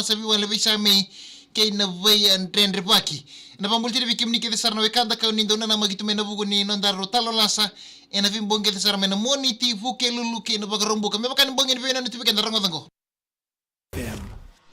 sabi wala bisa me kay na way and trend repaki na pambulti de vikim ni kede sarna wekanda ka nindo na magitu mena bugo ni nondaro talo lasa ena vim bonge de sarna mena moniti vuke lulu ke na bagarombo ka me bakan bonge ni na tibi kan rango tango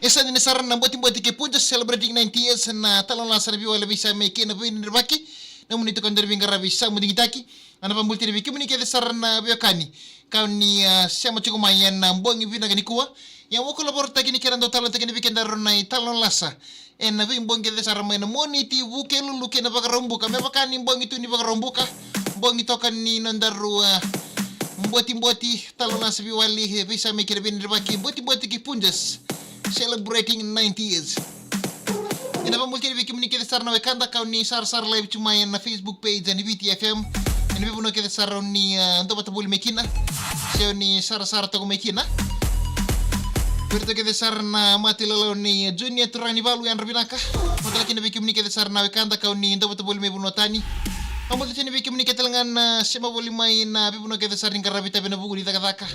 esa ni sarna na boti ke puja celebrating 90 years na talo lasa na wala bisa me kay na way ni repaki na munito kan derbi ngara bisa mudigitaki ana pambulti de vikim ni kede sarna bekani ka ni siamo chuko mayan na bonge vina gani kuwa yang wako labor tagi ni kerando talon tagi ni bikin daron na talon lasa en na vim bonge de sarama na moniti vuke lulu ke na bagarombuka me bakani bongi tu ni bagarombuka bongi tokan ni nondaru mboti talon lasa bi wali bisa me kire bin baki mboti ki punjas celebrating 90 years ina ba multi bikin ni kede sarna wekanda ka ni sar live cuma na Facebook page ni BTFM ina bi buno kede sarro ni ndo batabul mekina sio ni sar to mekina Berto que desarna mati lalo ni Junior Turani balu yang rabinaka. Matala kini bikim ni ke desarna wekanda kau ni ndo betul boleh mebuno tani. Kamu tu sini bikim ni ke telangan sema boleh main bibuno ke desarna karabita bena buku di taka.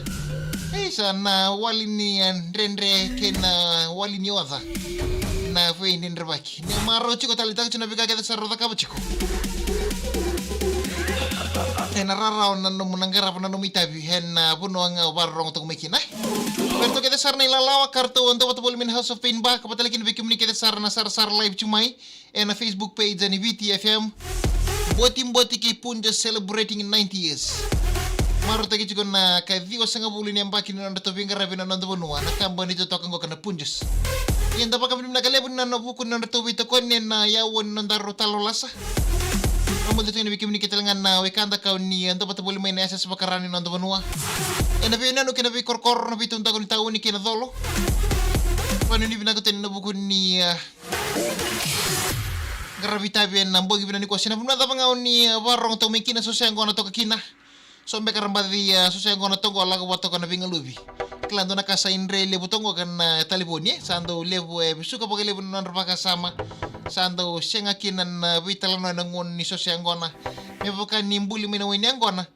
Sana wali ni rendre kena wali ni oda. Na fue ni rebaki. Ni maro chiko talita chuna bika ke desarna taka chiko. Hena rara nanu munangara nanu mitabi hena puno anga barong untuk mekina. Berto kita sarna ilalawa kartu untuk betul min House of Pain ba kapatala kin bikim ni kita sarna sar live cumai na Facebook page ni BTFM boti ki punja celebrating 90 years. Maro tagi juga na kay viwa sanga bulin yang bakin na to binga rabina na to bonua na kamba ni to kango kana punjas. Yan dapat kami na kalebon na buku na to bito kon na yawon na daro talo lasa. Kamu tu ni bikim ni kita lengan na wekanda kau ni untuk betul main SS bakarani na to bonua. Ena vena no kena korkor na bitun tago ni tao ni kena dolo. Pano ni binagoten na buku ni gravita bien na bogi bina ni ko sina buna ta pangau ni warong to mekina so siang gona to kakina. So be karamba di so siang gona to gola ko wato kana binga lubi. Klando na kasa inre le butongo kan taliboni sando levo suka pagale bunan rapa sama. Sando siang akinan vitalano na ngon ni so siang gona. Me bukan nimbuli mina wini angona.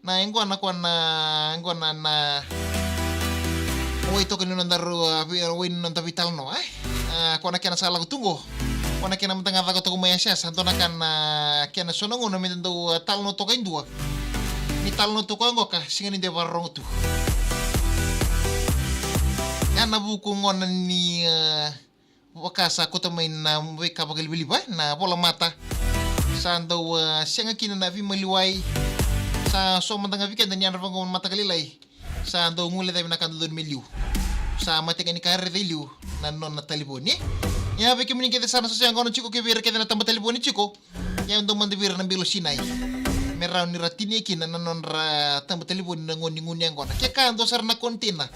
Na engwana na wito kan nondaru win nonta vital no kona kena salah tunggu kona kena mentanga vago to kumaya santona kan kena sonongo no mitendo tal no to kain dua ni tal no to ko ngoka singani de barong tu yana buku ngona ni wakasa ko to main na weka bagal biliba na bola mata sando singa kina na vi maliwai sa so mantanga weekend ni anra vango mata kalilai sa ando ngule tayo nakando don miliu sa mate kani kare deliu na non na telefoni ya be kimi kete sana so siang kono chiko ke bir kete na tamba telefoni chiko ya ndo mande bir na bilo sinai meraw ni ratini kina na non ra tamba telefoni na ngoni nguni ngona ke ka ndo sar na kontina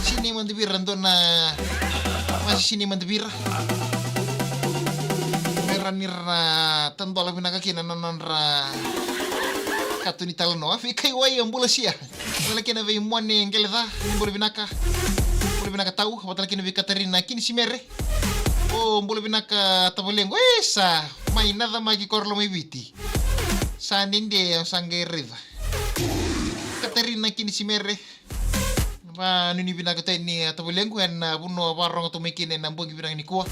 sini mande bir ndo na masih sini mande bir meranira tandola binaka kina na non ra katu ni talo no afi kai wai ambula sia wala kena ve mone ngeleza ni bole binaka tau wala kena ve Katarina kini simere oh bole binaka tabolengo esa mai nada magi korlo mai biti saninde sangereza Katarina kini simere ba nuni binaka tani tabolengo en buno barong to mekine na bongi binang ni kuwa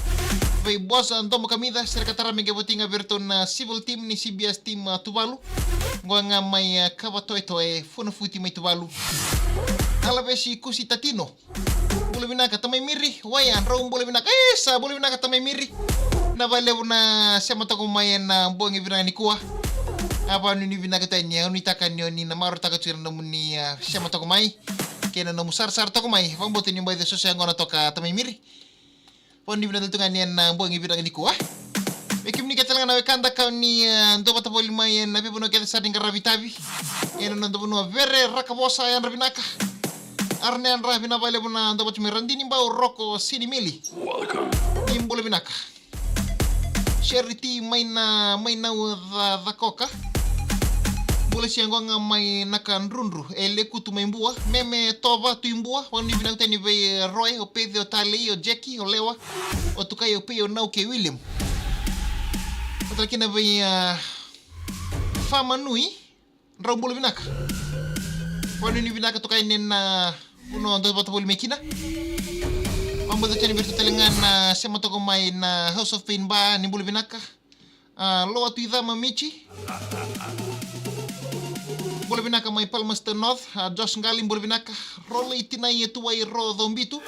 Vai boss antomo kamida serka tarami ke botinga berton civil team ni CBS team Tuvalu ngwa mai kabato ito funa futi mai Tuvalu ala besi kusi tatino bole binaka tamay miri wayan raw bole binaka esa bole binaka tamay miri na vale una sema to kumayan na bongi binang ni kuwa apa nuni binaka tanya unita kanyo ni na maro takachira na muni sema to kumai kena no musar to kumai pambotin yung bay de sosya ngona to ka tamay miri Pondi bina tulungan yan na buong ibinang ni kuwa. Mekim ni katalangan na wekanda kau ni ndo pata boli mayen na bibuno kete sa ding karabitabi. Yan ndo buno vere rakabosa yan rabinaka. Arne an rabina bale buna ndo pata mirandini mbao roko sini mili. Welcome. Imbole binaka. Charity may na the koka. Bole siya nga may nakanrunru ele kutu may mbua meme toba tu mbua wani binang tani be Roy o Pedro Tali o Jackie o Lewa o tukay o Pio na ke William otra kina be fama nui raw bole binaka wani ni binaka tukay nen na uno ndo bata bole mekina Ambot chani bertu telengan sema toko mai na House of Pain ba ni bulu binaka. Lo atu idha mamichi. Bulu binaka mai Palmerston North, Josh Ngalim bulu binaka. Rolo itina yetu wai ro dhombitu.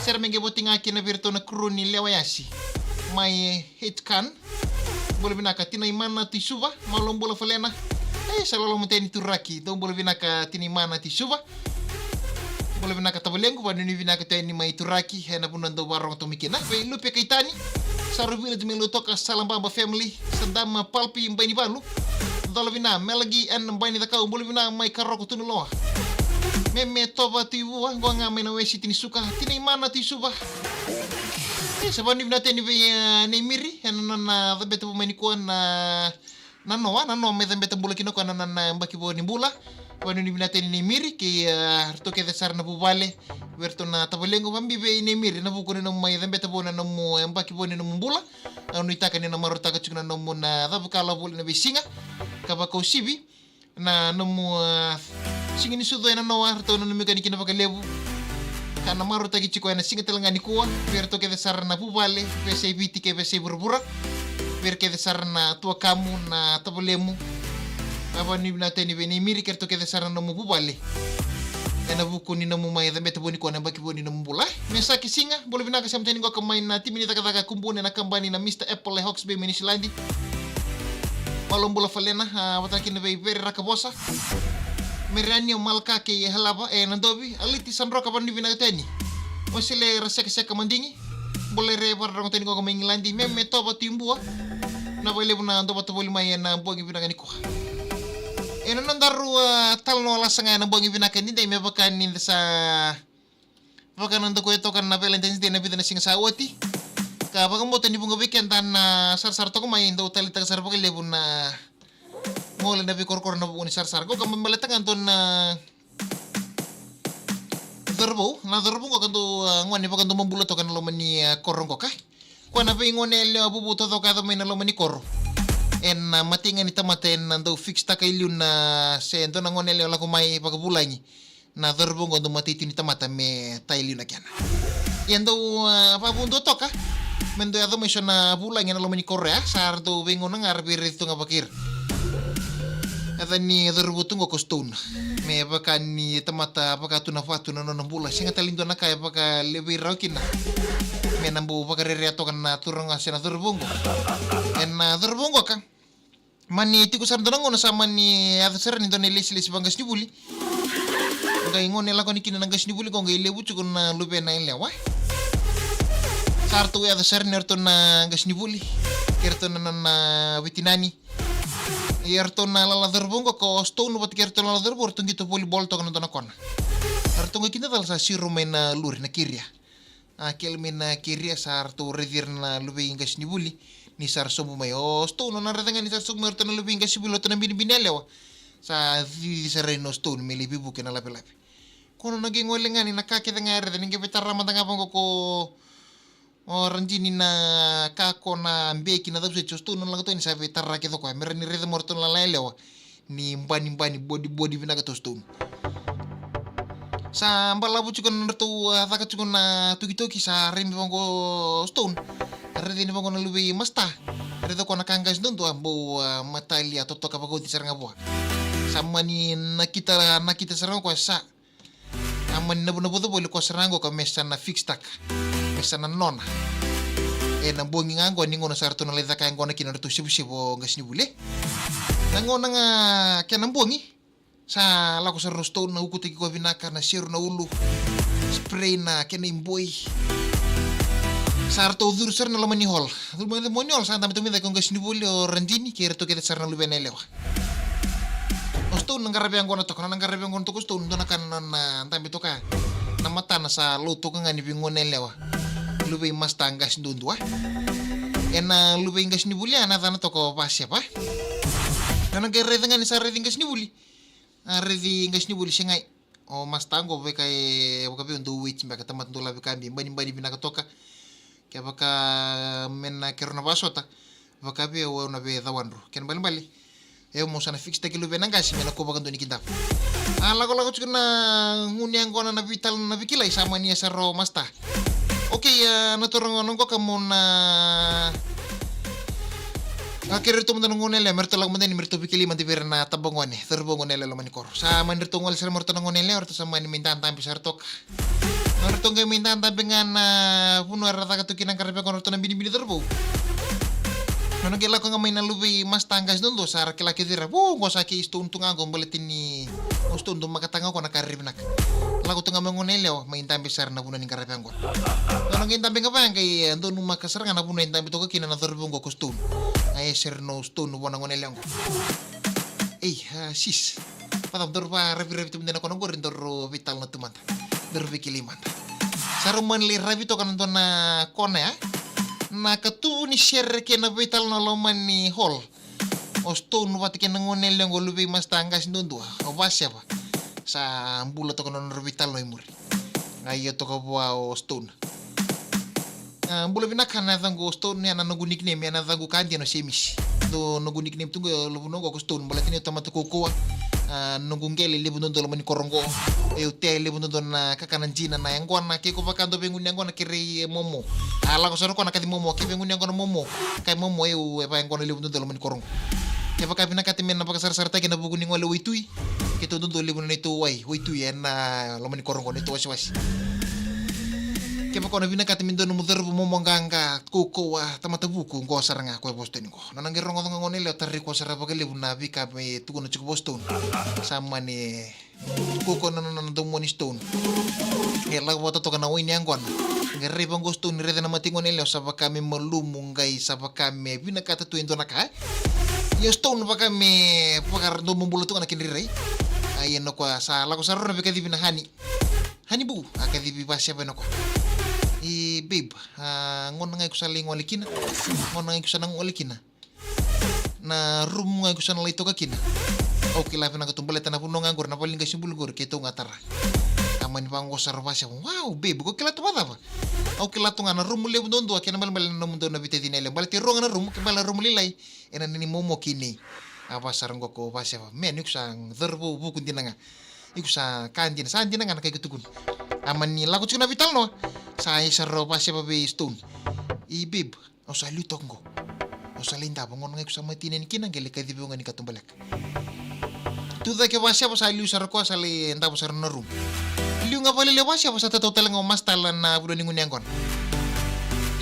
Sera menge botinga kina bertu na kruni lewayasi. Mai Hitkan. Bulu binaka tina imana tisuva malom bulu falena. Salolo muteni turaki, do bulu binaka tina imana tisuva. Bulu binaka tabalengu ba ni binaka tani mai turaki hena bunan do warong to mikina. Ve lupe kaitani. Saru village melu toka Salambamba family sandama palpi mbani balu. Dolo bina melagi en mbani takau bulu bina mai karoko tunu loa. Meme toba tiwa gonga mena wesi tini suka tina imana tisuva. Sabani bina tani ve nemiri hena na beto mani ko na nano me beto bulu kino ko na mbaki bo ni bula. Wanu ni binateni ni miri ki toke de sarna bubale werto na tabalengo bambibe ni miri na buko ni no mai dembe tabona no mo mbaki boni no mbula anu itaka ni na marota ka chukuna no mo na dabukala boli na bisinga kabako sibi na no mo singi ni sudo na no arto no mekaniki na bakalebu kana marota ki chiko na singa telanga ni kuwa werto ke de sarna bubale pese biti ke pese burbura wer ke de sarna tua kamu na tabalemu apa ni binateni beni miri kerto ke desarna no mubale ena buku ni no mai da meta boni ko na baki boni no mbula mesa kisinga bolo binaka samteni ko kamai na timi taka taka kumbune na kambani na Mr Apple Hawks Bay Minisilandi walom bola falena wataki na veri rakabosa merani malka ke halaba nandobi aliti sandro ka bani binaka teni mosile rasek sek mandingi bole re barang teni ko kamai ngilandi meme toba timbua na bole buna ndo batoboli mai na bogi binaka ni ko eno nandaru tal no la sanga na bongi binaka ni dai me bakan ni sa bakan ndo ko to kan na Valentine's Day na bidana singa sa wati ka bakan mo tani bunga weekend tan sar to ko mai ndo tali ta sar bakan lebun na ngol na bi kor na bu ni sar ko kam malatangan ton na darbo ko kan do ngoni bakan do mambulo to kan lo mani korong ko ka ko na be ngone le bubu to ka do mai na lo mani kor en matinga ni tamata en ando fix ta kailun na se ndo na ngone le la kumai pagabulangi na verbongo ndo matiti ni tamata me tailun na kiana yendo apa bundo toka mendo ya do meso na bulangi na lo mani korea sar do bengo na ngarbi rito ngapakir ada ni derbutungo kostun me baka ni tamata baka tuna fatu na no bula singa talindo na kaya baka lebi raukina me nambu baka rereato kan na turang asena derbongo en derbongo kan mani tiku sar donango na sama ni ada sar ni doneli silis bangas ni buli ngai ngone la koni kina nangas ni buli ko ngai lebu chukun na lube na lewa sar tu ada sar nerto na ngas ni buli kerto na witinani yerto na la derbongo ko stone bat kerto na la derbor tungi to boli bolto kan na kona arto ngai kina dal sa siru mena lur na kiria kel mena kiria sar tu redir na lube ngas ni buli ni sar sobu mai stone na redenga ni sar sobu merto na lube ngas buli to na binelewa sa di sereno stone meli bibu ke na lape-lape kono nagi ngolengani na kake denga re denga betarra matanga bongo ko ranjini na kako na mbeki na dabse chosto no lago to ni sabe tarra ke to ko merni rede morto la lelewa ni mbani body binaka to stone sa mbala bu chukon nerto ataka chukon na tuki sa remi bongo stone rede ni bongo na lubi masta rede ko na kangas don to ambo matalia to ka bago ti saranga bo samani nakita sarang ko sa amani nabu to boli ko sarango ka mesa na fix tak mesa na nona na bongi ngango ni ngono sarto na leda kay ngona kina to sibu ngas ni bule ngona nga kenang bongi sa lako sa rosto na ukuti ko binaka na siru na ulu spray na kena imboy sarto dur sar na lamani hol dur mo ni hol sa tamit mi da ko ngas ni bule o ranjini kira to kete sar na lubenele wa osto nang garabe ngona to kana nang garabe ngona to ko sto ndo na kan na tamit to ka na mata na sa luto ka ngani bingonele wa lube mas tanggas dundu ena lube ingas ni buli ana tana toko pasya pa nana gere dengan sa redi ingas ni buli redi ingas ni buli sengai o mas tango be kai baka be undu wich mbaka tamat ndola be kambi bani binaka toka kaya baka mena kerona basota baka be o na be dawandro ken bali mo sana fix ta lube nangas mena ko baka ndoni kindap lago chukuna nguni angona na vital na bikilay sama niya sa ro masta Oke ya, naturang ko kamuna akhirnya itu menurut ngonel ya, mertu lang mending mertu pikili manti na tabongone, terbongone lo manikor. Sa mandir tungol sa mertu ngonel orto sa mani mintaan tampi sartok. Mertu ngai mintaan tampi ngana puno rata katukin ang karpe konorto na bini-bini terbo. Nono gila ko nga may nalubi mas tanggas doon do sa laki-laki dira. Ko saki isto untung ako balitin ni gusto untung makatanga ko nakaribnak. Lago to nga mangonelyo may tampi sar na puno ning karpe ko. Nono ngai tampi ka pa kay ando nung makasar nga na puno ning tampi to ko kinana terbong ko kuston. Ay sir no stone no wana ngonelyo ko. Sis. Patam dor pa repi-repi tum dina ko nang gorin dor vital na tumanta. Dor vikiliman. Saruman li rabi to kan na kone ya. Na katu ni share ke na vital na loman ni hall. O stone wati ke nangonel yang lubi mas tanggas ndundua. O basya ba. Sa ambula to kono vital no imuri. Ngayo to ko o stone. Ambula binakan na tango stone ya na nugu nickname ya na tango kanti no semis. Do nugu nickname tungo lubu no ko stone bala tini tamatu kukuwa. Nunggu ngeli libu ndondo lo mani korongo te libu ndondo na kakanan jina na yang na ke ko pakando bengun yang na kiri momo ala ko soro ko na kati momo ke bengun yang na momo kay momo pa yang libu ndondo lo mani korongo ke pa kapina kati men na pakasar-sar ta ke na bugun ngole witui ke to ndondo libu na itu witui na lo mani korongo nito wasi ke pa ko na bina kati min dono mudar momo nganga kuko tamata buku ngo saranga ko boston ko nanang gerongo ngone le tarri ko sara pa libu na bika me tuko no chiko boston sama ni kuko no dumoni stone ela wata to kana wini angwan ngere bang gusto ni rede na matingon ele sa kami malumungay sa kami binakata tu endo naka yo stone pa kami pakar do mumbuluto kana kinire ayen no kwa sa la ko sa ro na bika di binahani hani bu akadi bi pasya ba no ko babe ngon ngay ko sa ling walikina ngon ngay ko sa nang walikina na room ngay ko sa nalito kakina. Okay, lafi na katumbala na puno nga gor na paling kasi bulgor kito nga tara. Aman pa ang kusarwa siya. Wow, babe, ko kila tumata pa. Okay, lato nga na room muli mo doon doon. Kaya naman na mundo na bitay dinele. Balati ro nga na room, kaya room lilay. Ena nini momo kini. Apa sarang ko pa siya. Men, yuk sang derbo bukun din nga. Yuk sa kanjin. Saan din nga na kay kutugun. Aman ni lagot siya na vital no. Sa isaro pa siya pa be stone. Babe, o sa lutok ko. O sa linda pa ngon nga ko sa matinin kinang gili kay dibo nga ni katumbalak. Tuda ke wasya pa sa liu sarko sa li enta pa sa na room. Liu nga pala wasya pa sa tataw talang mas talan na puno ningun yang kon.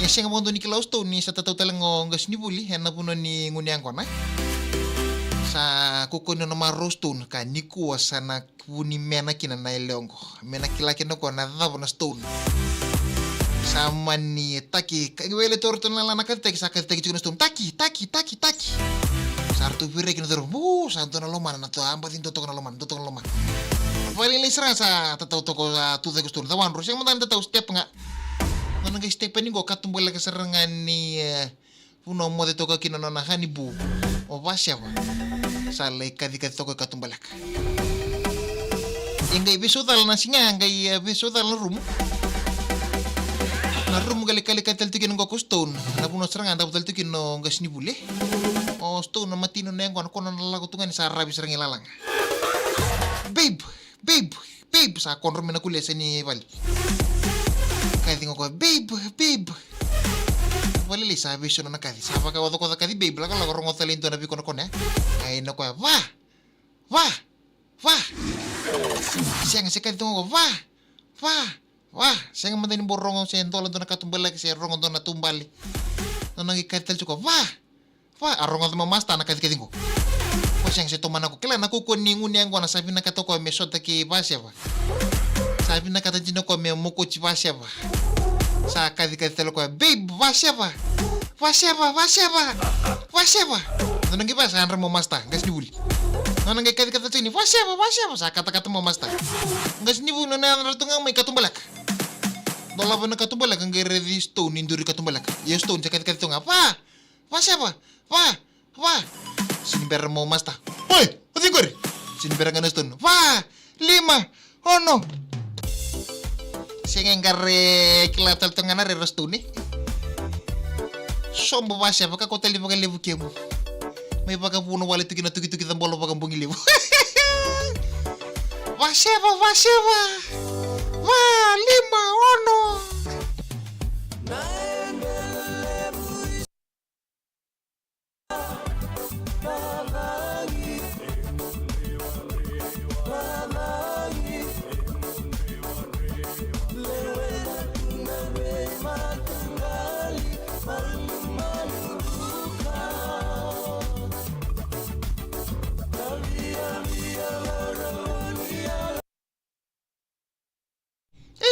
Siya nga mondo ni kilaw stone ni sa tataw talang ngas ni buli hen na puno ni ngunyang kon sa kuko no na stone ka ni kuwa sa na kuni mena kina na ilongko. Mena kilaki no ko na davo na stone. Sama ni taki kaiwele torto na lana kan taki sakit taki na stone. Taki. Sartu pire kina tero santo na loman na to amba tin toto na loman. Paling lisra sa tataw to ko sa tuda ko stone. Tawan ro siyang matan tataw step nga. Nang ga step ni go katumbala ka sarangan ni puno mo dito ka kina na hanibu. O basya ba. Sa kadi to ko katumbalak. Ingay bisudal na singa ingay bisudal na room. Na room gali-gali taltikin ng stone. Na puno sarangan dapat taltikin ng gas ni bule. O stone na matino na yung kono nalalagutungan sa arabi sarang ilalang. Babe. Sa konro na kuliah sa ni Val. Kaya tingko ko, babe. Walili sabi siya na nakadi. Sapa ka wado ko nakadi, babe. Laka rongo talento na biko na kon Ay na ko, wah. Siya nga kadi tingko ko, wah. Siya nga manday ni borong siya doon na katumbala kasi rongo doon na tumbali. Nung nangikadital siya ko, wah. Arongo doon mamasta na kadi ko. Ko siya nga tuman ako. Kailan ako kuningun yang ko na sabi na kato ko may sota ki basya ba. Sabi na kata jino ko may mukuchi basya ba. Sa kadi-kadi ko, babe, basya ba. Nung nangipa sa hanra mamasta, gas ni buli. Nung nangikadi-kadi siya ni, basya ba. Sa kata-kata mamasta. Gas ni buli na naratungang may katumbalak. Dola pa na katumbalak, ang ready stone, induri katumbalak. Yung stone, sa kadi-kadi nga, basya ba. Sinibera mo masta. Hoy! Pati ko rin! Sinibera nga na stone. 5, 4. Siya nga kilatal to nga na stone Sombo ba siya? Baka ko tali mga libo kaya mo. May baka puno wala ito kinatugi-tugi ng bolo baka bungi libo. Basya ba. 5, 4.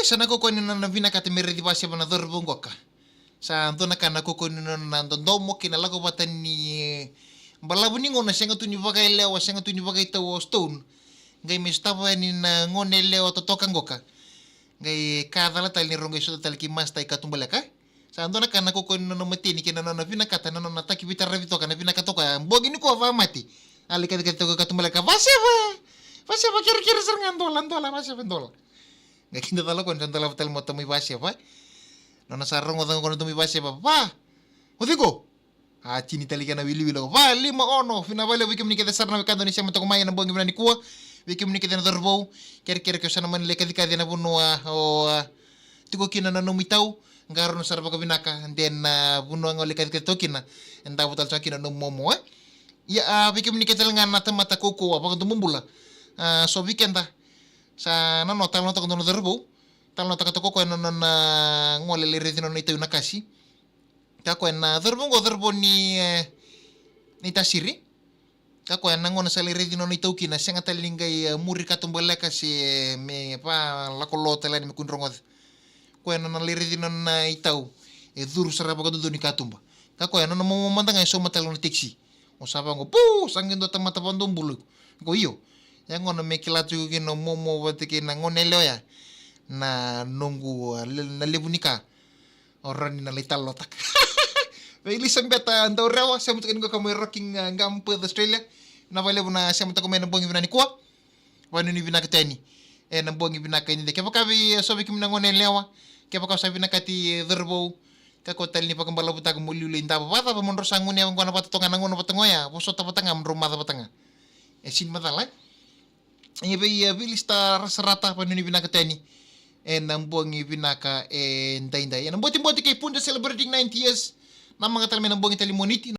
sana ko na vinaka te mere di basi bana dorbongoka. Sa antona kana ko na ndomo kina lako batani balabuni ngona senga tu ni vagai leo senga tu ni vagai tawo stone. Ngai me stava ni na ngone leo totoka ngoka. Ngai kadala tal ni rongai so tal ki mas tai katumbalaka. Sa antona kana ko no matini kina na vinaka ta na taki bitar vito kana vinaka toka. Bogi ni ko va mati. Ali ka katumbalaka Vaseva kira-kira ser ngandola vaseva ndola. Ngai kinda tala kon santala tal mo tumi vaseva. Nona sarong odang kono tumi vaseva. Va. Odiko. Chini tali kana wili wilo. Va lima ono fina vale wiki mnikete sarna wikando ni sema toko maya na bongi mnani kuwa. Wiki mnikete na dorbo. Kira-kira ke sana man leka dikadi na bunua o tiko kina na nomitau. Ngaro no sarva ko binaka den bunua ngole kadi tokina. Enda butal sakina no momo ya wiki mnikete ngan mata koko apa kan tumbula. So weekend sa nano tal nota kono derbo tal nota katoko ko na ngole le redino ni tayu nakasi ka ko na derbo ni tasiri ka ko na ngona sale redino ni tauki na senga talingai muri katumbola kasi me pa la kolota la ni kunrongo ko na le redino na itau duru saraba ko ni katumba ka ko na mo mandanga so matalo ni taxi o sabango pu sangindo tamata pandumbulu ko iyo yang ngono mekilatu kino momo wate kina ngonelo ya na nunggu na lebunika orang na lital lotak Baili sambeta andau rawa sa mutakin ko kamoy rocking ngampo Australia na vale na sa mutako may nabongi binani kuwa wano ni binaka tani nabongi binaka ni kaya pakabi sobi kim na ngonelewa kaya pakabi sabi na kati derbo kako tali ni pakambala buta kumululi inta pata pa monro sangun ya ngwana patatonga nangono patangoya poso tapatanga mrumata patanga sin matala Ia bilista serata panuni binaka tani nambongi binaka ndainda. Namboti kay punda celebrating 90 years na mga talme nambongi talimoniti